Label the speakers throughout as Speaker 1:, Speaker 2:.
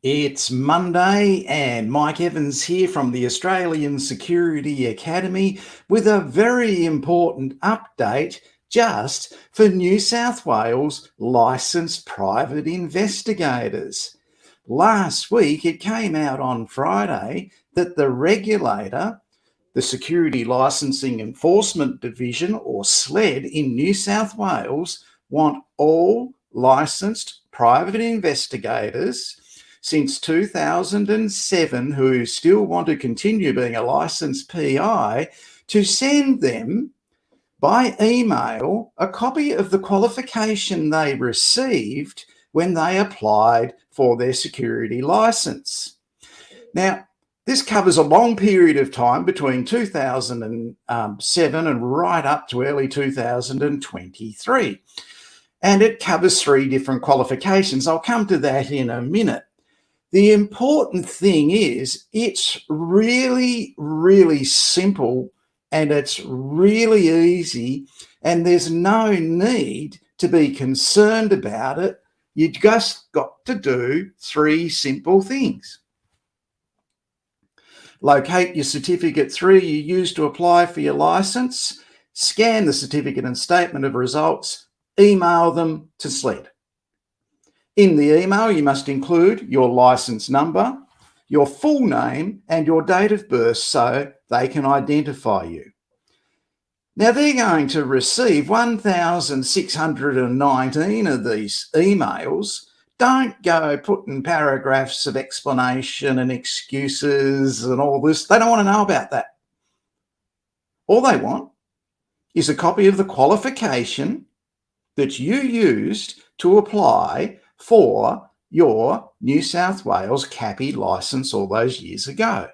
Speaker 1: It's Monday and Mike Evans here from the Australian Security Academy with a very important update just for New South Wales licensed private investigators. Last week, it came out on Friday that the regulator, the Security Licensing Enforcement Division, or SLED, in New South Wales, want all licensed private investigators since 2007 who still want to continue being a licensed PI to send them by email a copy of the qualification they received when they applied for their security license. Now, this covers a long period of time between 2007 and right up to early 2023. And it covers 3 different qualifications. I'll come to that in a minute. The important thing is it's really, really simple and it's really easy, and there's no need to be concerned about it. You just got to do 3 simple things. Locate your certificate 3 you used to apply for your license, scan the certificate and statement of results, email them to SLED. In the email, you must include your license number, your full name, and your date of birth so they can identify you. Now, they're going to receive 1,619 of these emails. Don't go putting paragraphs of explanation and excuses and all this. They don't want to know about that. All they want is a copy of the qualification that you used to apply for your New South Wales CAPI license all those years ago.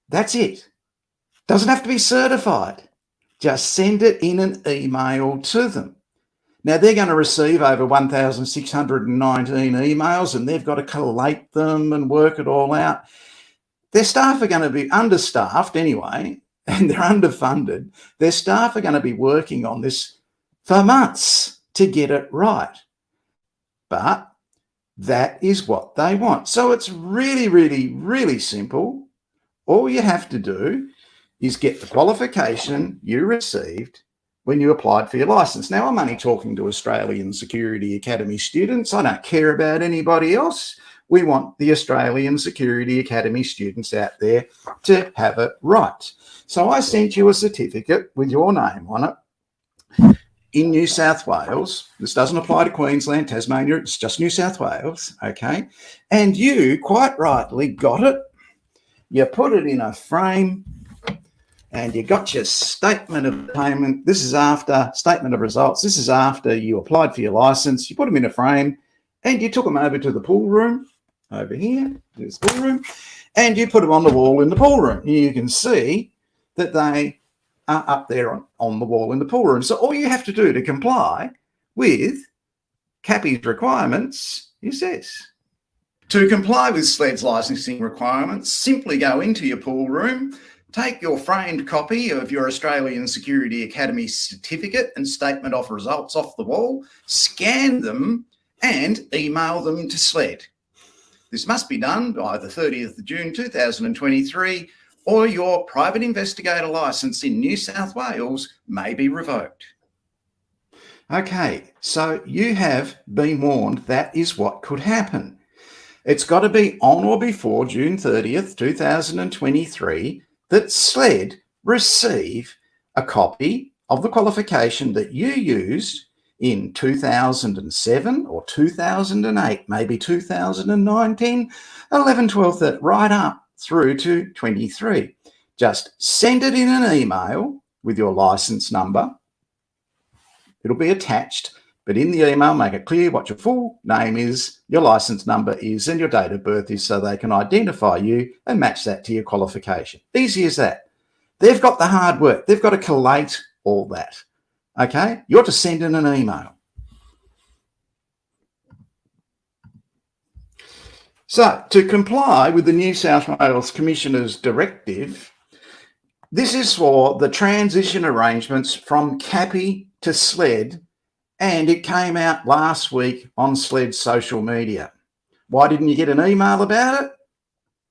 Speaker 1: That's it. Doesn't have to be certified. Just send it in an email to them. Now, they're going to receive over 1,619 emails and they've got to collate them and work it all out. Their staff are going to be understaffed anyway, and they're underfunded. Their staff are going to be working on this for months to get it right. But that is what they want. So it's really, really, really simple. All you have to do is get the qualification you received when you applied for your license. Now, I'm only talking to Australian Security Academy students. I don't care about anybody else. We want the Australian Security Academy students out there to have it right. So I sent you a certificate with your name on it. In New South Wales, this doesn't apply to Queensland, Tasmania, it's just New South Wales, okay? And you quite rightly got it. You put it in a frame and you got your statement of payment. This is after statement of results. This is after you applied for your license. You put them in a frame and you took them over to the pool room over here. There's the pool room. And you put them on the wall in the pool room. You can see that they are up there on the wall in the pool room. So all you have to do to comply with CAPI's requirements is this. To comply with SLED's licensing requirements, simply go into your pool room, take your framed copy of your Australian Security Academy certificate and statement of results off the wall, scan them and email them to SLED. This must be done by the 30th of June 2023, or your private investigator licence in New South Wales may be revoked. Okay, so you have been warned that is what could happen. It's got to be on or before June 30th, 2023 that SLED receive a copy of the qualification that you used in 2007 or 2008, maybe 2019, 11, 12, right up through to 23. Just send it in an email with your license number. It'll be attached, but in the email, make it clear what your full name is, your license number is, and your date of birth is, so they can identify you and match that to your qualification. Easy as that. They've got the hard work. They've got to collate all that. Okay? You're to send in an email. So, to comply with the New South Wales Commissioner's directive, this is for the transition arrangements from CAPI to SLED, and it came out last week on SLED's social media. Why didn't you get an email about it?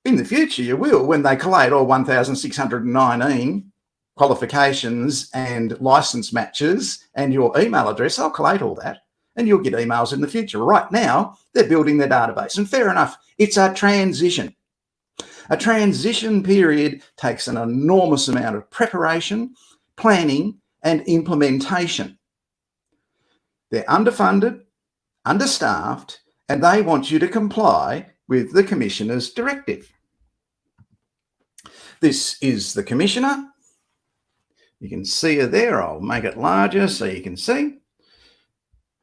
Speaker 1: In the future, you will when they collate all 1,619 qualifications and license matches and your email address. They'll collate all that and you'll get emails in the future. Right now, they're building their database. And fair enough, it's a transition. A transition period takes an enormous amount of preparation, planning, and implementation. They're underfunded, understaffed, and they want you to comply with the Commissioner's directive. This is the Commissioner. You can see her there. I'll make it larger so you can see.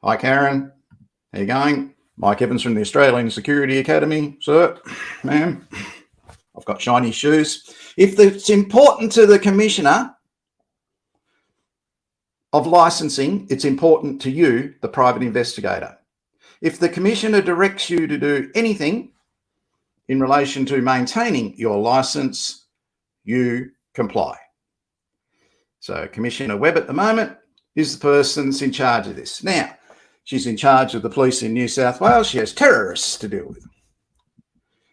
Speaker 1: Hi, Karen. How you going? Mike Evans from the Australian Security Academy. Sir, ma'am, I've got shiny shoes. If it's important to the Commissioner of Licensing, it's important to you, the private investigator. If the Commissioner directs you to do anything in relation to maintaining your license, you comply. So Commissioner Webb at the moment is the person that's in charge of this. Now, she's in charge of the police in New South Wales. She has terrorists to deal with,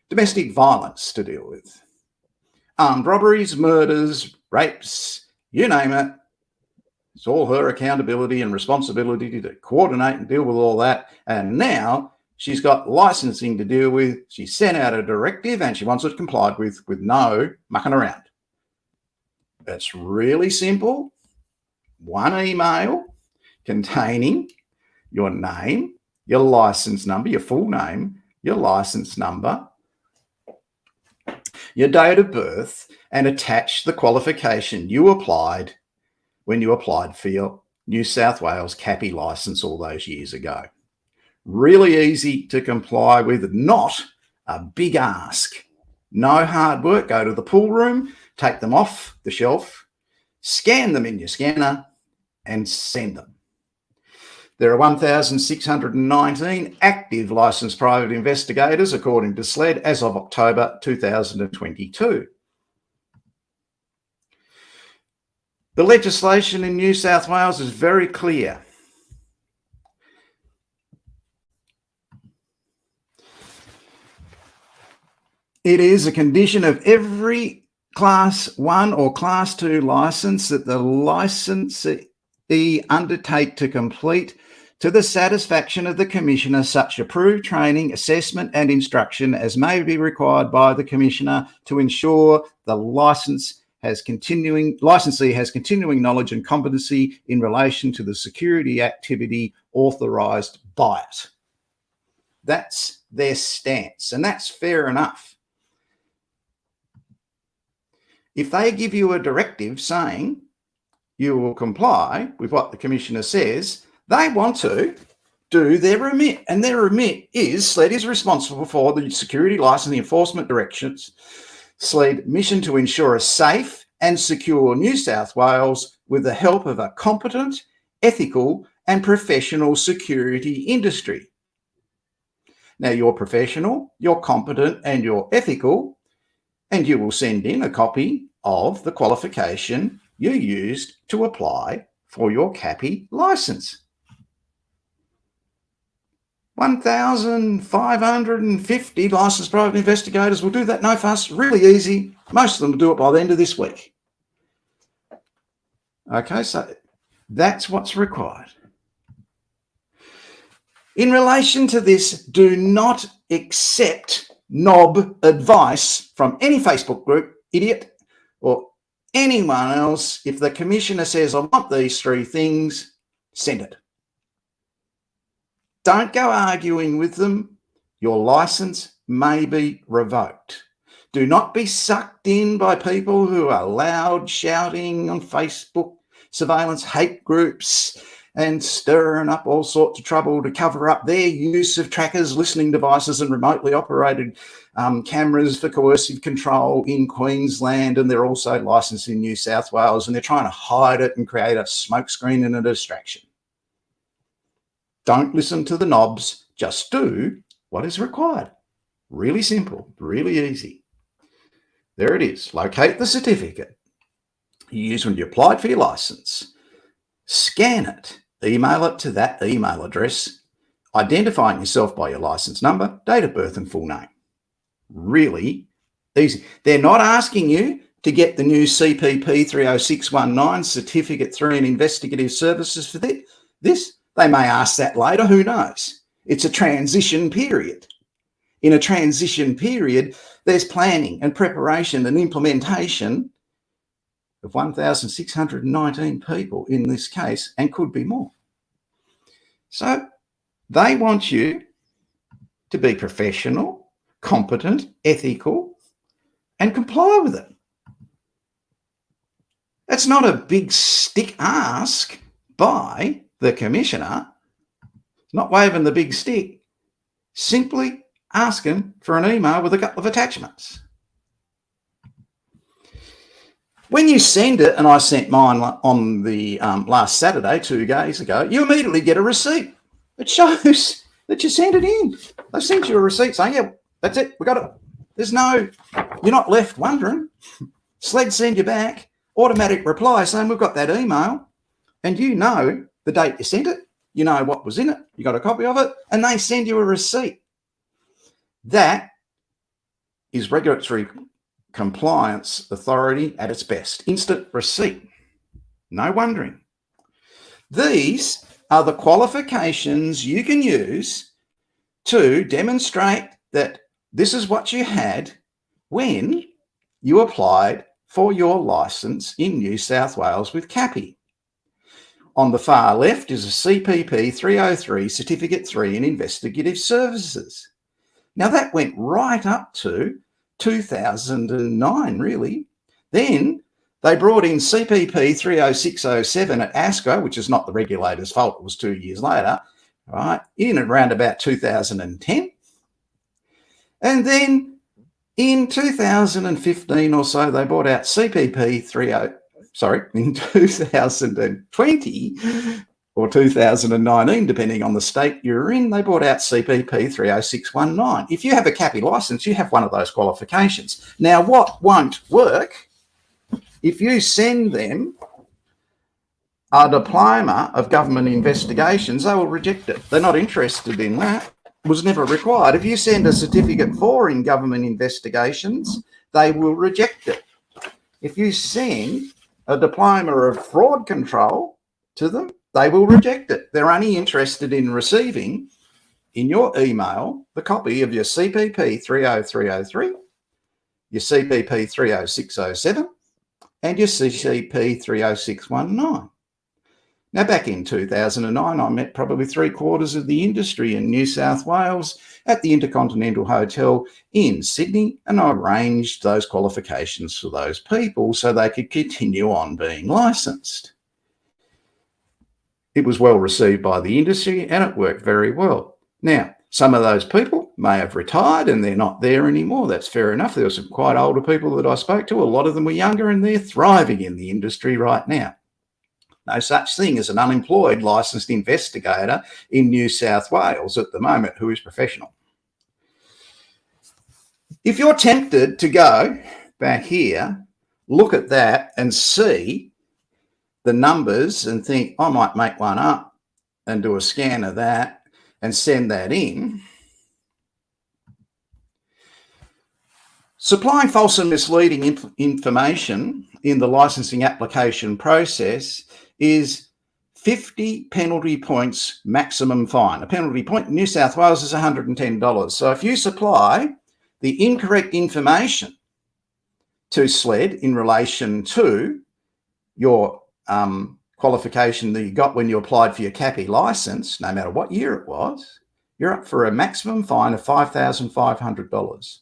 Speaker 1: domestic violence to deal with, armed robberies, murders, rapes, you name it. It's all her accountability and responsibility to coordinate and deal with all that. And now she's got licensing to deal with. She sent out a directive and she wants it complied with no mucking around. It's really simple. One email containing your name, your license number, your full name, your license number, your date of birth, and attach the qualification you applied when you applied for your New South Wales CAPI license all those years ago. Really easy to comply with, not a big ask. No hard work. Go to the pool room, take them off the shelf, scan them in your scanner, and send them. There are 1,619 active licensed private investigators, according to SLED, as of October 2022. The legislation in New South Wales is very clear. It is a condition of every Class 1 or Class 2 licence that the licensee undertake to complete to the satisfaction of the Commissioner such approved training, assessment and instruction as may be required by the Commissioner to ensure the licensee has continuing knowledge and competency in relation to the security activity authorised by it. That's their stance, and that's fair enough. If they give you a directive saying you will comply with what the Commissioner says, they want to do their remit, and their remit is SLED is responsible for the security licensing enforcement directions. SLED mission to ensure a safe and secure New South Wales with the help of a competent, ethical and professional security industry. Now, you're professional, you're competent and you're ethical, and you will send in a copy of the qualification you used to apply for your CAPI licence. 1,550 licensed private investigators will do that, no fuss, really easy. Most of them will do it by the end of this week. Okay, so that's what's required. In relation to this, do not accept knob advice from any Facebook group, idiot, or anyone else. If the Commissioner says, I want these three things, send it. Don't go arguing with them. Your licence may be revoked. Do not be sucked in by people who are loud shouting on Facebook, surveillance hate groups, and stirring up all sorts of trouble to cover up their use of trackers, listening devices and remotely operated cameras for coercive control in Queensland, and they're also licensed in New South Wales, and they're trying to hide it and create a smokescreen and a distraction. Don't listen to the knobs, just do what is required. Really simple, really easy. There it is. Locate the certificate you used when you applied for your licence. Scan it. Email it to that email address identifying yourself by your license number, date of birth and full name. Really easy. They're not asking you to get the new CPP 30619 Certificate 3 in Investigative Services for this. They may ask that later, who knows? It's a transition period. In a transition period, there's planning and preparation and implementation of 1,619 people in this case, and could be more. So they want you to be professional, competent, ethical, and comply with it. It's not a big stick ask by the commissioner. It's not waving the big stick, simply asking for an email with a couple of attachments. When you send it, and I sent mine on the last Saturday, 2 days ago, you immediately get a receipt. It shows that you sent it in. They sent you a receipt saying, yeah, that's it, we got it. There's no, you're not left wondering. SLED send you back, automatic reply saying we've got that email, and you know the date you sent it, you know what was in it, you got a copy of it, and they send you a receipt. That is regulatory compliance authority at its best. Instant receipt. No wondering. These are the qualifications you can use to demonstrate that this is what you had when you applied for your license in New South Wales with CAPI. On the far left is a CPP 303 Certificate 3 in Investigative Services. Now that went right up to 2009, really. Then they brought in CPP 30607 at ASCO, which is not the regulator's fault, it was 2 years later, right, in around about 2010. And then in 2015 or so, they brought out CPP in 2020 or 2019, depending on the state you're in, they brought out CPP 30619. If you have a CAPI license, you have one of those qualifications. Now, what won't work, if you send them a diploma of government investigations, they will reject it. They're not interested in that. It was never required. If you send a Certificate 4 in government investigations, they will reject it. If you send a diploma of fraud control to them, they will reject it. They're only interested in receiving in your email the copy of your CPP 30303, your CPP 30607, and your CCP 30619. Now, back in 2009, I met probably 3/4 of the industry in New South Wales at the Intercontinental Hotel in Sydney, and I arranged those qualifications for those people so they could continue on being licensed. It was well received by the industry and it worked very well. Now, some of those people may have retired and they're not there anymore. That's fair enough. There were some quite older people that I spoke to. A lot of them were younger and they're thriving in the industry right now. No such thing as an unemployed licensed investigator in New South Wales at the moment who is professional. If you're tempted to go back here, look at that and see the numbers and think, I might make one up and do a scan of that and send that in. Supplying false and misleading information in the licensing application process is 50 penalty points maximum fine. A penalty point in New South Wales is $110. So if you supply the incorrect information to SLED in relation to your qualification that you got when you applied for your CAPI license, no matter what year it was, you're up for a maximum fine of $5,500.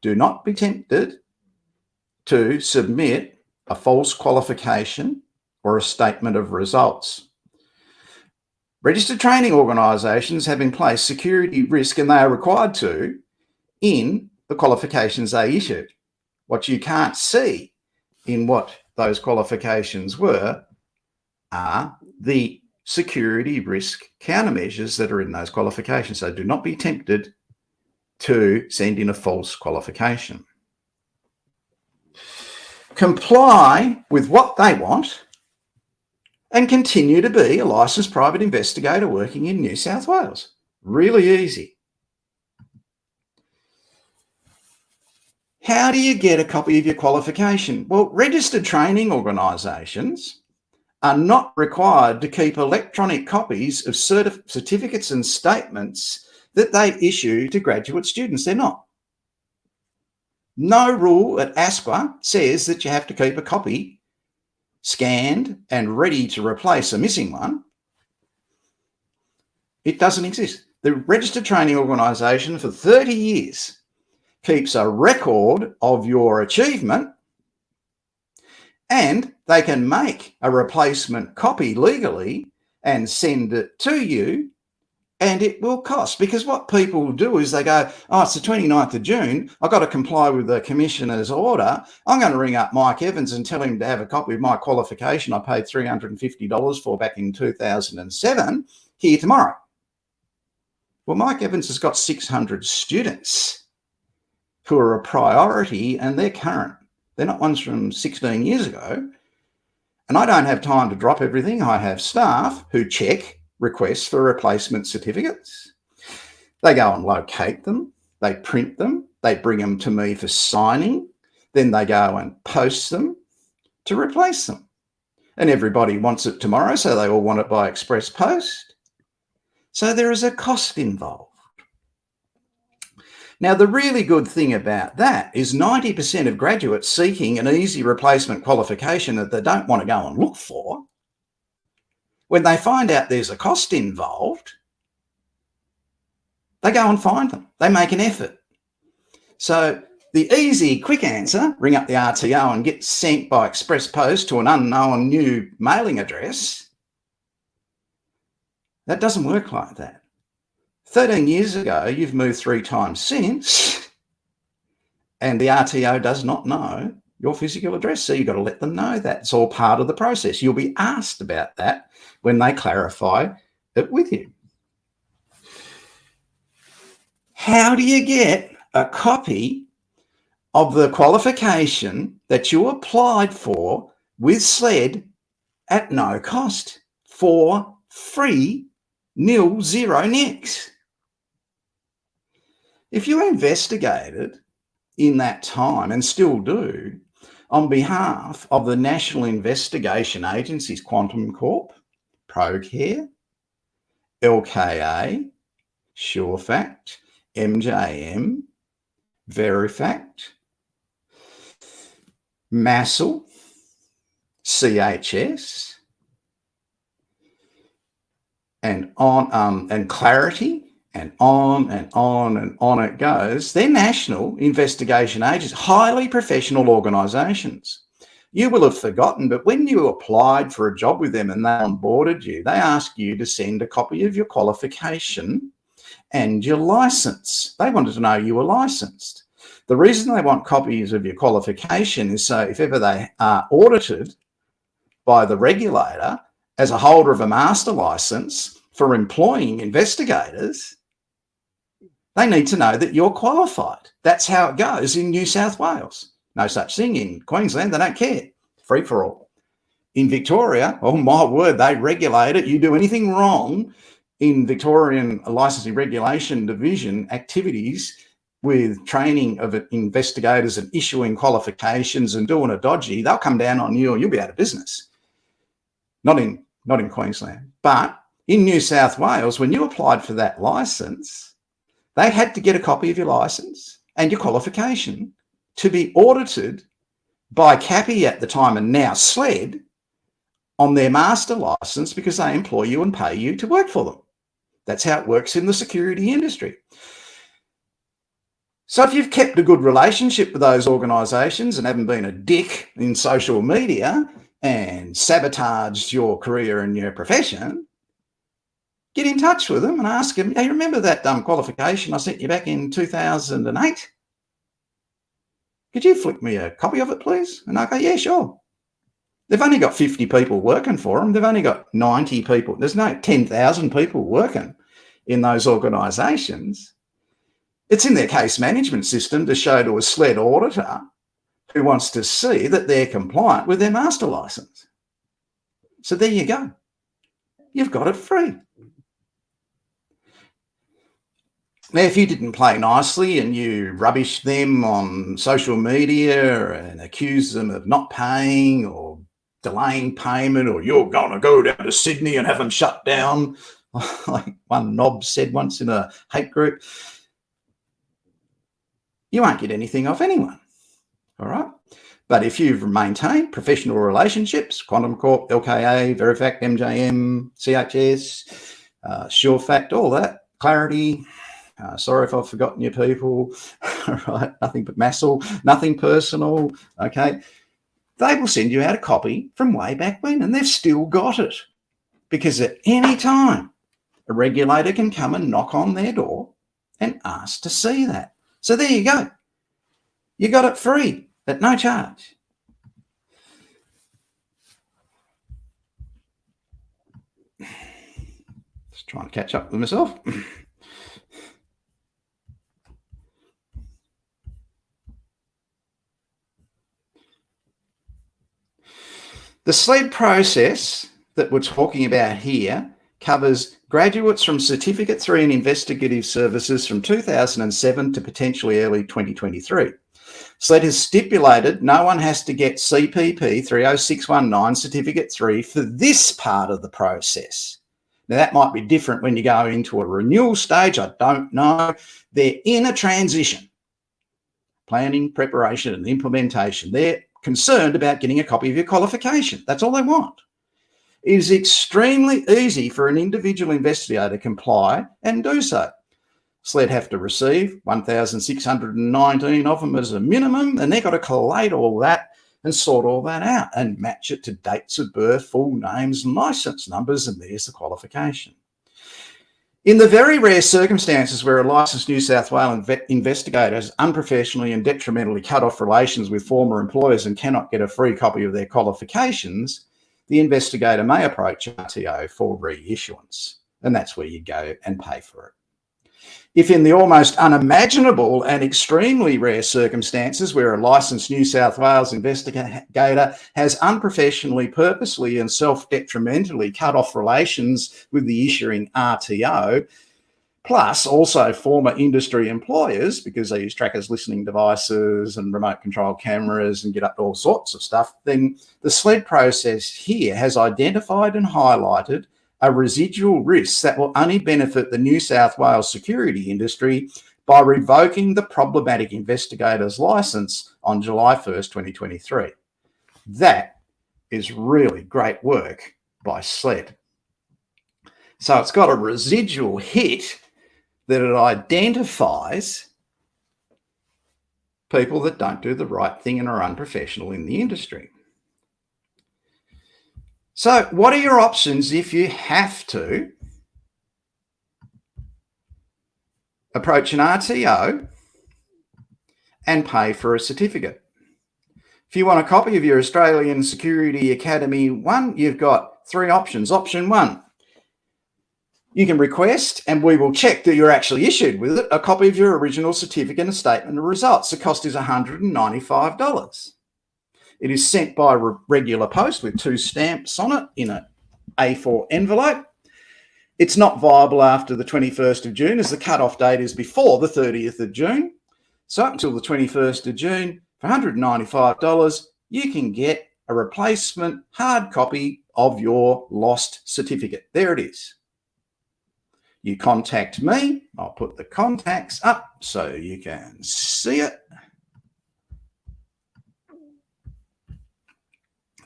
Speaker 1: Do not be tempted to submit a false qualification or a statement of results. Registered training organisations have in place security risk, and they are required to in the qualifications they issue. What you can't see in what those qualifications were are the security risk countermeasures that are in those qualifications. So do not be tempted to send in a false qualification. Comply with what they want and continue to be a licensed private investigator working in New South Wales. Really easy. How do you get a copy of your qualification? Well, registered training organisations are not required to keep electronic copies of certificates and statements that they issue to graduate students. They're not. No rule at ASQA says that you have to keep a copy scanned and ready to replace a missing one. It doesn't exist. The Registered Training Organisation for 30 years keeps a record of your achievement, and they can make a replacement copy legally and send it to you, and it will cost. Because what people do is they go, oh, it's the 29th of June, I've got to comply with the Commissioner's order. I'm going to ring up Mike Evans and tell him to have a copy of my qualification I paid $350 for back in 2007 here tomorrow. Well, Mike Evans has got 600 students who are a priority, and they're current. They're not ones from 16 years ago. And I don't have time to drop everything. I have staff who check requests for replacement certificates. They go and locate them. They print them. They bring them to me for signing. Then they go and post them to replace them. And everybody wants it tomorrow, so they all want it by express post. So there is a cost involved. Now, the really good thing about that is 90% of graduates seeking an easy replacement qualification that they don't want to go and look for, when they find out there's a cost involved, they go and find them. They make an effort. So the easy, quick answer, ring up the RTO and get sent by express post to an unknown new mailing address, that doesn't work like that. 13 years ago, you've moved 3 times since, and the RTO does not know your physical address. So you've got to let them know that. It's all part of the process. You'll be asked about that when they clarify it with you. How do you get a copy of the qualification that you applied for with SLED at no cost for free, nil, zero, nix? If you investigated in that time, and still do, on behalf of the National Investigation Agencies, Quantum Corp, ProCare, LKA, SureFact, MJM, Verifact, Massel, CHS, and on and Clarity, and on and on and on it goes. They're national investigation agencies, highly professional organisations. You will have forgotten, but when you applied for a job with them and they onboarded you, they asked you to send a copy of your qualification and your licence. They wanted to know you were licensed. The reason they want copies of your qualification is so if ever they are audited by the regulator as a holder of a master licence for employing investigators, they need to know that you're qualified. That's how it goes in New South Wales. No such thing in Queensland. They don't care. Free for all. In Victoria, oh my word, they regulate it. You do anything wrong in Victorian Licensing Regulation Division activities with training of investigators and issuing qualifications and doing a dodgy, they'll come down on you or you'll be out of business. Not in Queensland. But in New South Wales, when you applied for that licence, they had to get a copy of your licence and your qualification to be audited by CAPI at the time and now SLED on their master licence because they employ you and pay you to work for them. That's how it works in the security industry. So if you've kept a good relationship with those organisations and haven't been a dick in social media and sabotaged your career and your profession, get in touch with them and ask them, hey, remember that qualification I sent you back in 2008? Could you flick me a copy of it, please? And I go, yeah, sure. They've only got 50 people working for them. They've only got 90 people. There's no 10,000 people working in those organisations. It's in their case management system to show to a SLED auditor who wants to see that they're compliant with their master licence. So there you go. You've got it free. Now, if you didn't play nicely and you rubbish them on social media and accuse them of not paying or delaying payment, or you're going to go down to Sydney and have them shut down, like one knob said once in a hate group, you won't get anything off anyone, all right? But if you've maintained professional relationships, Quantum Corp, LKA, Verifact, MJM, CHS, SureFact, all that, Clarity, sorry if I've forgotten your people, right? Nothing but Massel, nothing personal, okay? They will send you out a copy from way back when, and they've still got it, because at any time, a regulator can come and knock on their door and ask to see that. So there you go. You got it free at no charge. Just trying to catch up with myself. The SLED process that we're talking about here covers graduates from Certificate 3 in Investigative Services from 2007 to potentially early 2023. SLED has stipulated no one has to get CPP 30619 Certificate 3 for this part of the process. Now, that might be different when you go into a renewal stage. I don't know. They're in a transition. Planning, preparation, and implementation. They're concerned about getting a copy of your qualification. That's all they want. It is extremely easy for an individual investigator to comply and do so. SLED have to receive 1,619 of them as a minimum, and they've got to collate all that and sort all that out and match it to dates of birth, full names, and licence numbers, and there's the qualification. In the very rare circumstances where a licensed New South Wales investigator has unprofessionally and detrimentally cut off relations with former employers and cannot get a free copy of their qualifications, the investigator may approach RTO for reissuance, and that's where you go and pay for it. If in the almost unimaginable and extremely rare circumstances where a licensed New South Wales investigator has unprofessionally, purposely and self-detrimentally cut off relations with the issuing RTO, plus also former industry employers, because they use trackers, listening devices and remote control cameras and get up to all sorts of stuff, then the SLED process here has identified and highlighted a residual risk that will only benefit the New South Wales security industry by revoking the problematic investigator's licence on July 1st, 2023. That is really great work by SLED. So it's got a residual hit that it identifies people that don't do the right thing and are unprofessional in the industry. So what are your options if you have to approach an RTO and pay for a certificate? If you want a copy of your Australian Security Academy 1, you've got three options. Option 1, you can request, and we will check that you're actually issued with it, a copy of your original certificate and statement of results. The cost is $195. It is sent by regular post with 2 stamps on it in an A4 envelope. It's not viable after the 21st of June, as the cut-off date is before the 30th of June. So up until the 21st of June, for $195, you can get a replacement hard copy of your lost certificate. There it is. You contact me. I'll put the contacts up so you can see it.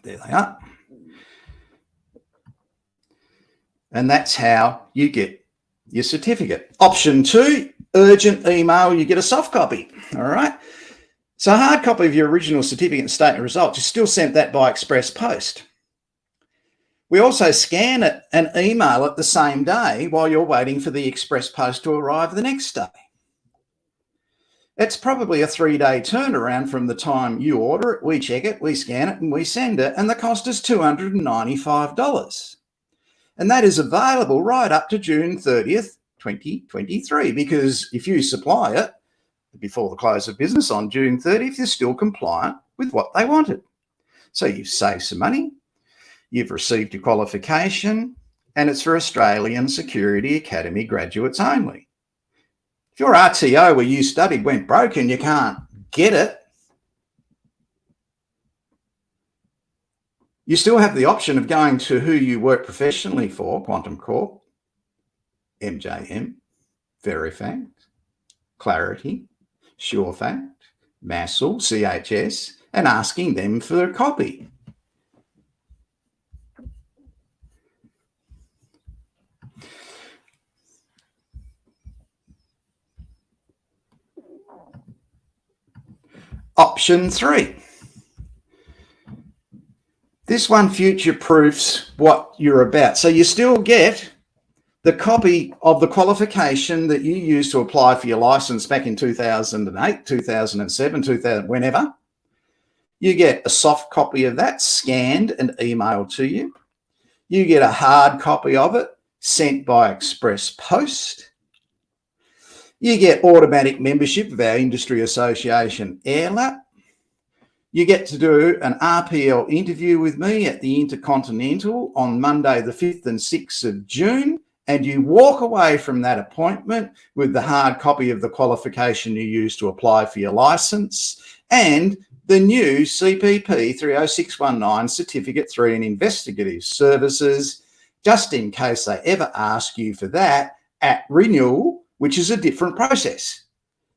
Speaker 1: There they are. And that's how you get your certificate. Option 2, urgent email, you get a soft copy. All right. So a hard copy of your original certificate and statement of results, you still sent that by express post. We also scan it and email it the same day while you're waiting for the express post to arrive the next day. It's probably a 3-day turnaround from the time you order it, we check it, we scan it, and we send it, and the cost is $295. And that is available right up to June 30th, 2023, because if you supply it before the close of business on June 30th, you're still compliant with what they wanted. So you've saved some money, you've received your qualification, and it's for Australian Security Academy graduates only. If your RTO where you studied went broke and you can't get it, you still have the option of going to who you work professionally for, Quantum Corp, MJM, Verifact, Clarity, SureFact, Massel, CHS, and asking them for a copy. Option 3. This one future-proofs what you're about. So you still get the copy of the qualification that you used to apply for your license back in 2008, 2007, 2000, whenever. You get a soft copy of that scanned and emailed to you. You get a hard copy of it sent by express post. You get automatic membership of our industry association, AirLap. You get to do an RPL interview with me at the Intercontinental on Monday, the 5th and 6th of June. And you walk away from that appointment with the hard copy of the qualification you used to apply for your license and the new CPP 30619 Certificate 3 in Investigative Services, just in case they ever ask you for that at renewal, which is a different process.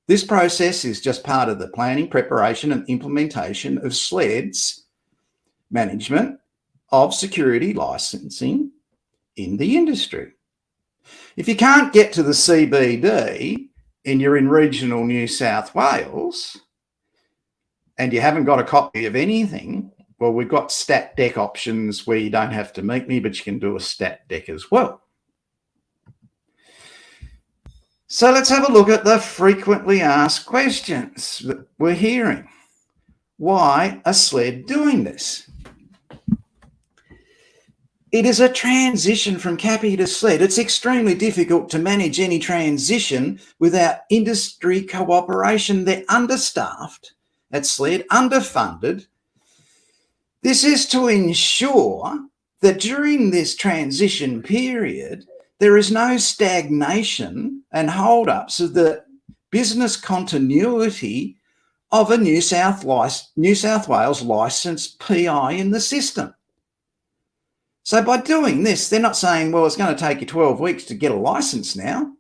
Speaker 1: This process is just part of the planning, preparation and implementation of SLED's management of security licensing in the industry. If you can't get to the CBD and you're in regional New South Wales and you haven't got a copy of anything, well, we've got stat deck options where you don't have to meet me, but you can do a stat deck as well. So let's have a look at the frequently asked questions that we're hearing. Why are SLED doing this? It is a transition from CAPI to SLED. It's extremely difficult to manage any transition without industry cooperation. They're understaffed at SLED, underfunded. This is to ensure that during this transition period, there is no stagnation and hold-ups of the business continuity of a New South Wales licensed PI in the system. So by doing this, they're not saying, well, it's going to take you 12 weeks to get a license now.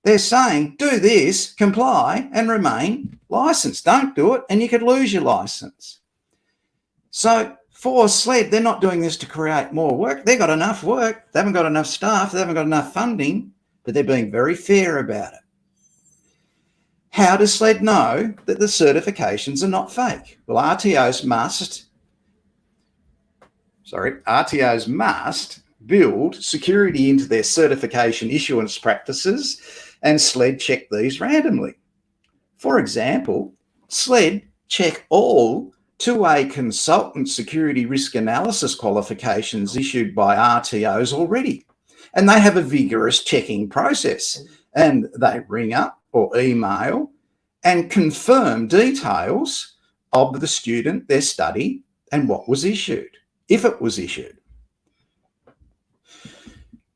Speaker 1: They're saying, do this, comply and remain licensed. Don't do it and you could lose your license. So for SLED, they're not doing this to create more work. They've got enough work. They haven't got enough staff. They haven't got enough funding, but they're being very fair about it. How does SLED know that the certifications are not fake? Well, RTOs must build security into their certification issuance practices, and SLED check these randomly. For example, SLED check all 2A consultant security risk analysis qualifications issued by RTOs already, and they have a vigorous checking process, and they ring up or email and confirm details of the student, their study, and what was issued, if it was issued.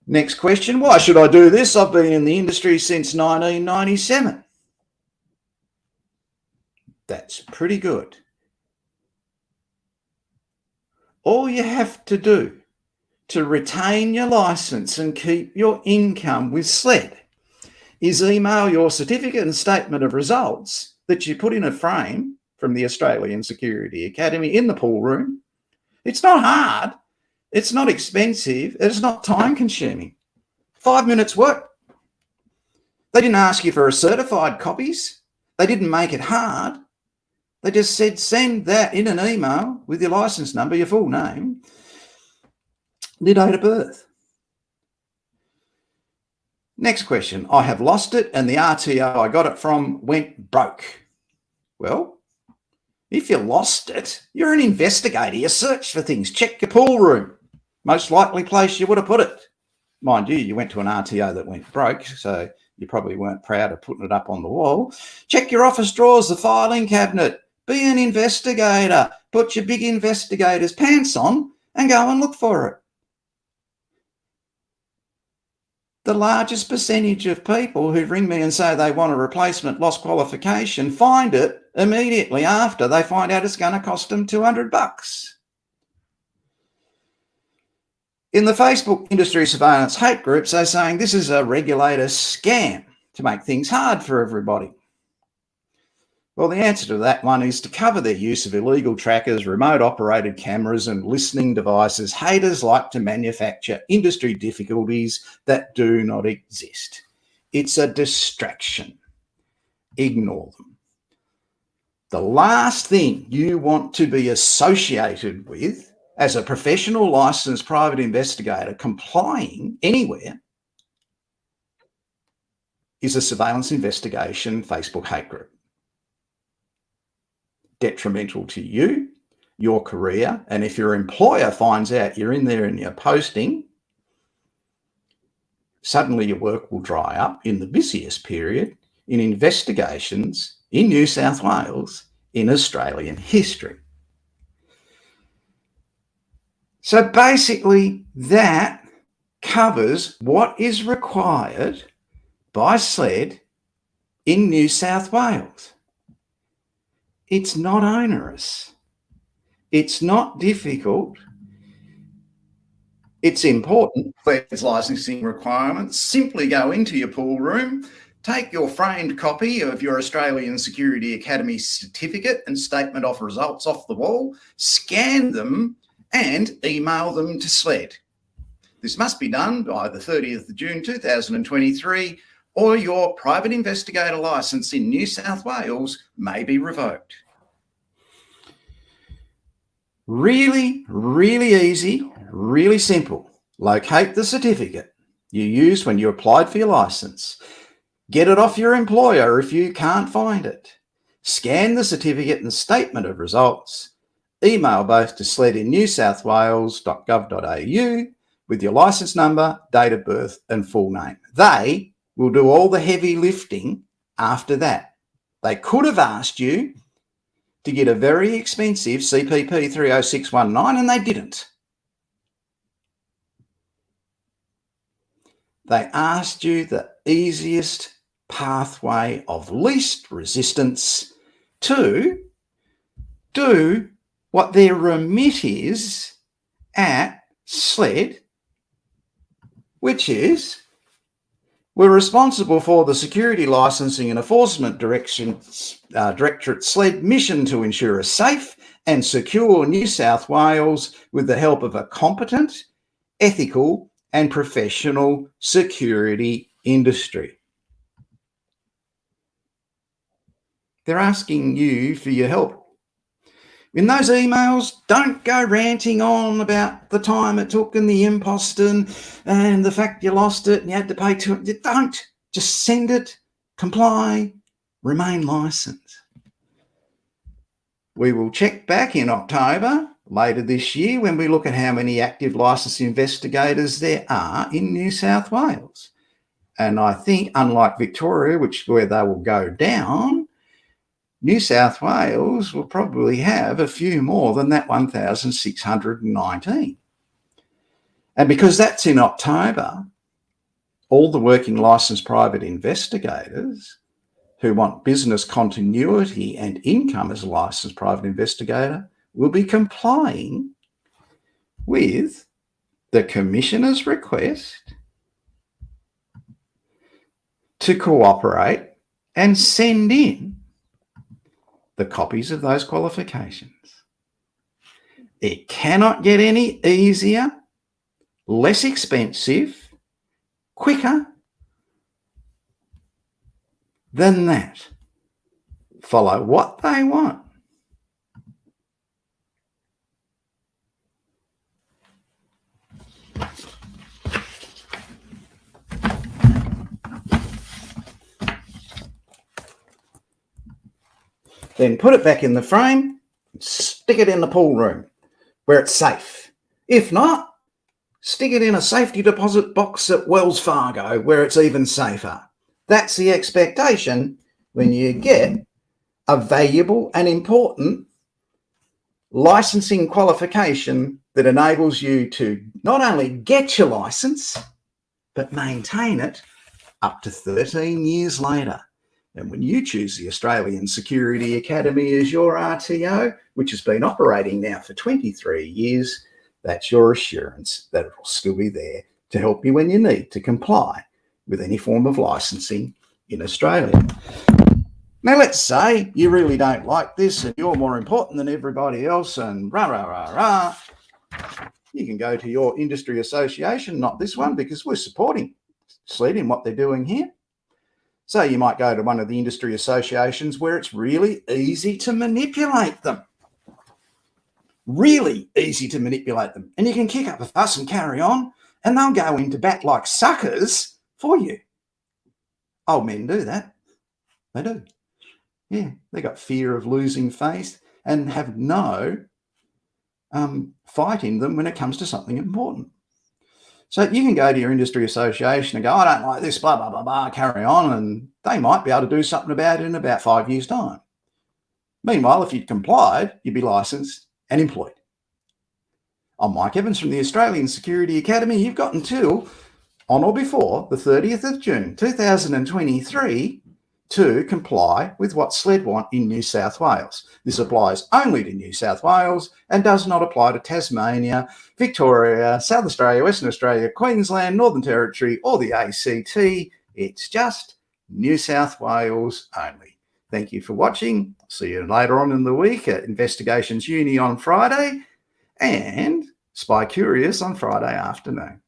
Speaker 1: Next question, why should I do this? I've been in the industry since 1997. That's pretty good. All you have to do to retain your license and keep your income with SLED is email your certificate and statement of results that you put in a frame from the Australian Security Academy in the pool room. It's not hard. It's not expensive. It's not time consuming. 5 minutes work. They didn't ask you for a certified copies. They didn't make it hard. They just said, send that in an email with your license number, your full name, your date of birth. Next question. I have lost it and the RTO I got it from went broke. Well, if you lost it, you're an investigator. You search for things. Check your pool room. Most likely place you would have put it. Mind you, you went to an RTO that went broke, so you probably weren't proud of putting it up on the wall. Check your office drawers, the filing cabinet. Be an investigator. Put your big investigator's pants on and go and look for it. The largest percentage of people who ring me and say they want a replacement loss qualification find it immediately after they find out it's going to cost them $200. In the Facebook industry surveillance hate groups, they're saying this is a regulator scam to make things hard for everybody. Well, the answer to that one is to cover their use of illegal trackers, remote operated cameras and listening devices. Haters like to manufacture industry difficulties that do not exist. It's a distraction. Ignore them. The last thing you want to be associated with as a professional licensed private investigator complying anywhere is a surveillance investigation Facebook hate group. Detrimental to you, your career, and if your employer finds out you're in there and you're posting, suddenly your work will dry up in the busiest period in investigations in New South Wales in Australian history. So basically that covers what is required by SLED in New South Wales. It's not onerous. It's not difficult. It's important. SLED's licensing requirements. Simply go into your pool room, take your framed copy of your Australian Security Academy certificate and statement of results off the wall, scan them and email them to SLED. This must be done by the 30th of June 2023 or your private investigator licence in New South Wales may be revoked. Really, really easy, really simple. Locate the certificate you used when you applied for your licence. Get it off your employer if you can't find it. Scan the certificate and statement of results. Email both to sledinNewSouthWales.gov.au with your licence number, date of birth and full name. They will do all the heavy lifting after that. They could have asked you to get a very expensive CPP 30619 and they didn't. They asked you the easiest pathway of least resistance to do what their remit is at SLED, which is we're responsible for the Security Licensing and Enforcement Directorate SLED mission to ensure a safe and secure New South Wales with the help of a competent, ethical and professional security industry. They're asking you for your help. In those emails, don't go ranting on about the time it took and the imposter and the fact you lost it and you had to pay $200. Don't. Just send it, comply, remain licensed. We will check back in October later this year when we look at how many active licensed investigators there are in New South Wales. And I think, unlike Victoria, where they will go down, New South Wales will probably have a few more than that 1,619. And because that's in October, all the working licensed private investigators who want business continuity and income as a licensed private investigator will be complying with the Commissioner's request to cooperate and send in the copies of those qualifications. It cannot get any easier, less expensive, quicker than that. Follow what they want. Then put it back in the frame, stick it in the pool room where it's safe. If not, stick it in a safety deposit box at Wells Fargo where it's even safer. That's the expectation when you get a valuable and important licensing qualification that enables you to not only get your license, but maintain it up to 13 years later. And when you choose the Australian Security Academy as your RTO, which has been operating now for 23 years, that's your assurance that it will still be there to help you when you need to comply with any form of licensing in Australia. Now, let's say you really don't like this and you're more important than everybody else and rah, rah, rah, rah. You can go to your industry association, not this one, because we're supporting SLED in what they're doing here. So you might go to one of the industry associations where it's really easy to manipulate them. Really easy to manipulate them. And you can kick up a fuss and carry on, and they'll go into bat like suckers for you. Old men do that. They do. Yeah, they got fear of losing faith and have no fight in them when it comes to something important. So you can go to your industry association and go, I don't like this, blah, blah, blah, blah, carry on, and they might be able to do something about it in about 5 years' time. Meanwhile, if you'd complied, you'd be licensed and employed. I'm Mike Evans from the Australian Security Academy. You've got until on or before the 30th of June 2023 to comply with what SLED want in New South Wales. This applies only to New South Wales and does not apply to Tasmania, Victoria, South Australia, Western Australia, Queensland, Northern Territory, or the ACT. It's just New South Wales only. Thank you for watching. See you later on in the week at Investigations Uni on Friday and Spy Curious on Friday afternoon.